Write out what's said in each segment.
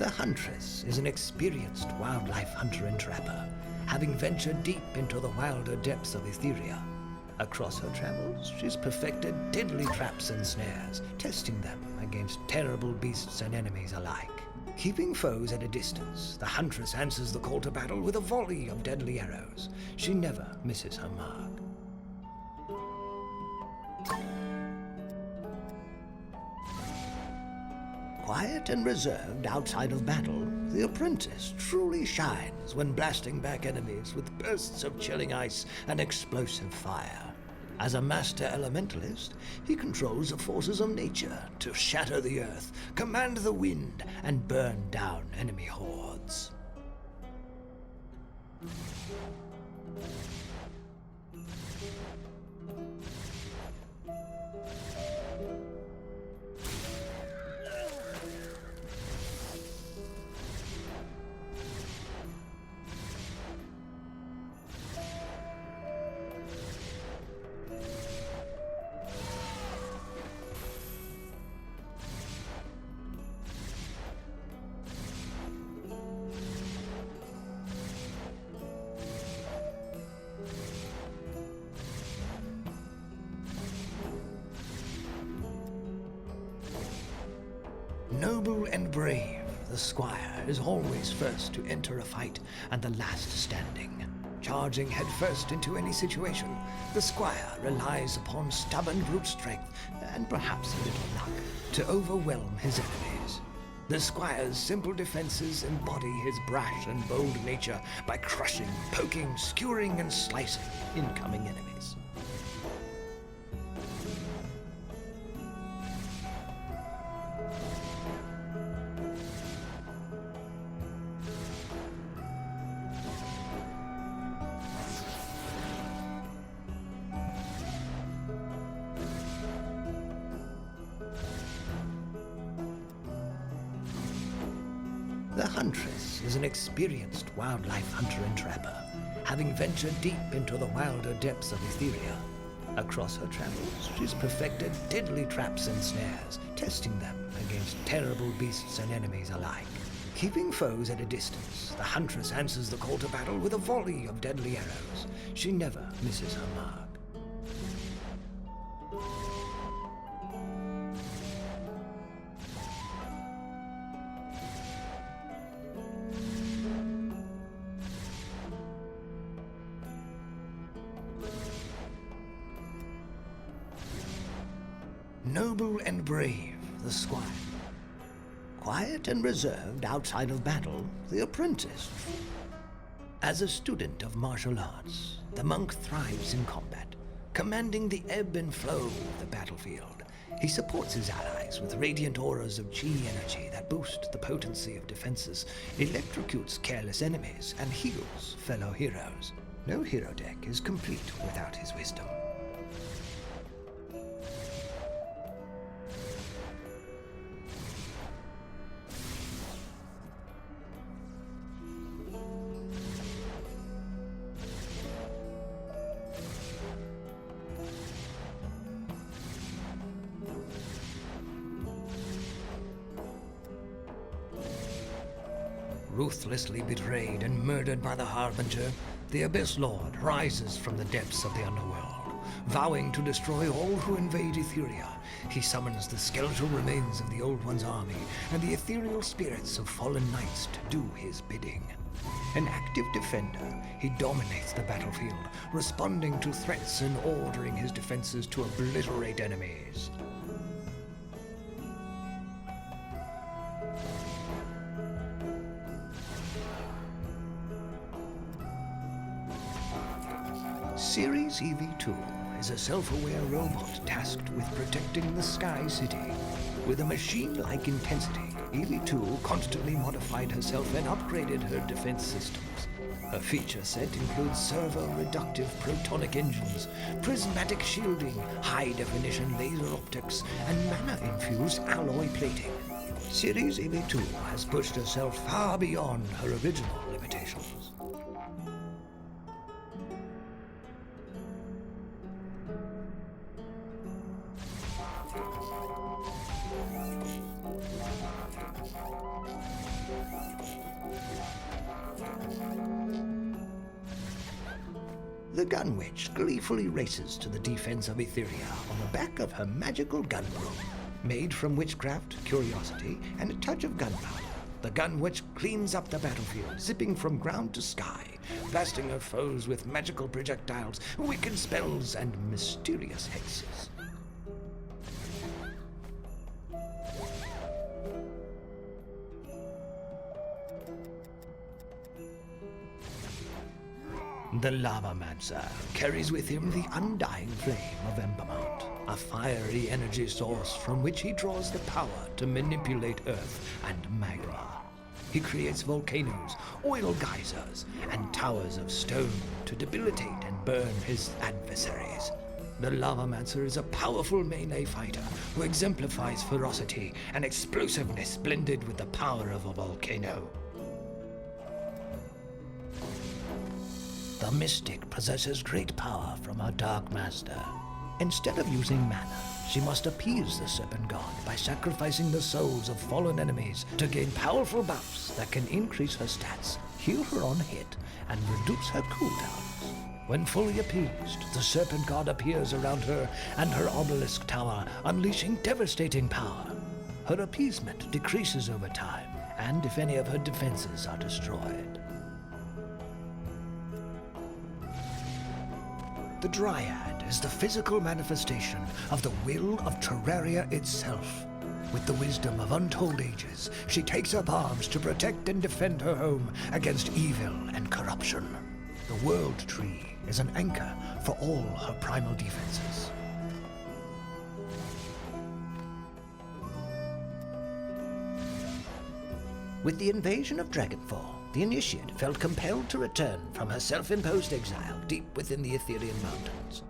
The Huntress is an experienced wildlife hunter and trapper, having ventured deep into the wilder depths of Etheria. Across her travels, she's perfected deadly traps and snares, testing them against terrible beasts and enemies alike. Keeping foes at a distance, the Huntress answers the call to battle with a volley of deadly arrows. She never misses her mark. Quiet and reserved outside of battle, the apprentice truly shines when blasting back enemies with bursts of chilling ice and explosive fire. As a master elementalist, he controls the forces of nature to shatter the earth, command the wind, and burn down enemy hordes. Noble and brave, the squire is always first to enter a fight and the last standing. Charging headfirst into any situation, the squire relies upon stubborn brute strength and perhaps a little luck to overwhelm his enemies. The squire's simple defenses embody his brash and bold nature by crushing, poking, skewering, and slicing incoming enemies. The Huntress is an experienced wildlife hunter and trapper, having ventured deep into the wilder depths of Etheria. Across her travels, she's perfected deadly traps and snares, testing them against terrible beasts and enemies alike. Keeping foes at a distance, the Huntress answers the call to battle with a volley of deadly arrows. She never misses her mark. Noble and brave, the squire. Quiet and reserved outside of battle, the apprentice. As a student of martial arts, the monk thrives in combat, commanding the ebb and flow of the battlefield. He supports his allies with radiant auras of chi energy that boost the potency of defenses, electrocutes careless enemies, and heals fellow heroes. No hero deck is complete without his wisdom. Ruthlessly betrayed and murdered by the Harbinger, the Abyss Lord rises from the depths of the underworld. Vowing to destroy all who invade Etheria, he summons the skeletal remains of the Old One's army and the ethereal spirits of fallen knights to do his bidding. An active defender, he dominates the battlefield, responding to threats and ordering his defenses to obliterate enemies. Series EV2 is a self-aware robot tasked with protecting the Sky City. With a machine-like intensity, EV2 constantly modified herself and upgraded her defense systems. Her feature set includes servo-reductive protonic engines, prismatic shielding, high-definition laser optics, and mana-infused alloy plating. Series EV2 has pushed herself far beyond her original limitations. gun witch gleefully races to the defense of Etheria on the back of her magical gun broom. Made from witchcraft, curiosity, and a touch of gunpowder, the gun witch cleans up the battlefield, zipping from ground to sky, blasting her foes with magical projectiles, wicked spells, and mysterious hexes. The Lavamancer carries with him the undying flame of Embermount, a fiery energy source from which he draws the power to manipulate earth and magma. He creates volcanoes, oil geysers, and towers of stone to debilitate and burn his adversaries. The Lavamancer is a powerful melee fighter who exemplifies ferocity and explosiveness blended with the power of a volcano. The Mystic possesses great power from her Dark Master. Instead of using mana, she must appease the Serpent God by sacrificing the souls of fallen enemies to gain powerful buffs that can increase her stats, heal her on hit, and reduce her cooldowns. When fully appeased, the Serpent God appears around her and her obelisk tower, unleashing devastating power. Her appeasement decreases over time, and if any of her defenses are destroyed. The Dryad is the physical manifestation of the will of Terraria itself. With the wisdom of untold ages, she takes up arms to protect and defend her home against evil and corruption. The World Tree is an anchor for all her primal defenses. With the invasion of Dragonfall, the Initiate felt compelled to return from her self-imposed exile deep within the Etherian mountains.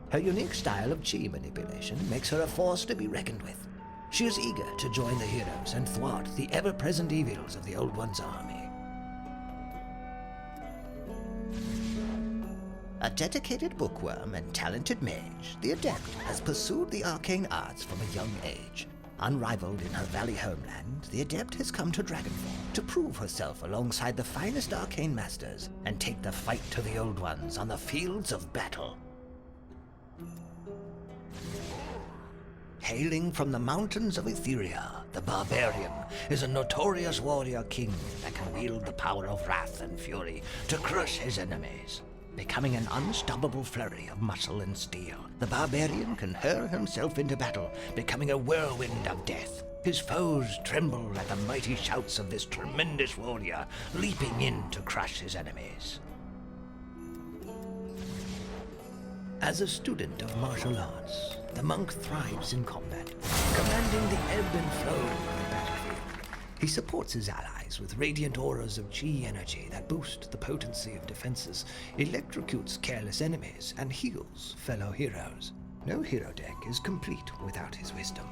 Her unique style of chi manipulation makes her a force to be reckoned with. She is eager to join the heroes and thwart the ever-present evils of the Old One's army. A dedicated bookworm and talented mage, the Adept has pursued the arcane arts from a young age. Unrivaled in her valley homeland, the Adept has come to Dragonfall to prove herself alongside the finest arcane masters and take the fight to the Old Ones on the fields of battle. Hailing from the mountains of Etheria, the Barbarian is a notorious warrior king that can wield the power of wrath and fury to crush his enemies. Becoming an unstoppable flurry of muscle and steel, the Barbarian can hurl himself into battle, becoming a whirlwind of death. His foes tremble at the mighty shouts of this tremendous warrior, leaping in to crush his enemies. As a student of martial arts, the monk thrives in combat, commanding the ebb and flow of the battlefield. He supports his allies with radiant auras of chi energy that boost the potency of defenses, electrocutes careless enemies, and heals fellow heroes. No hero deck is complete without his wisdom.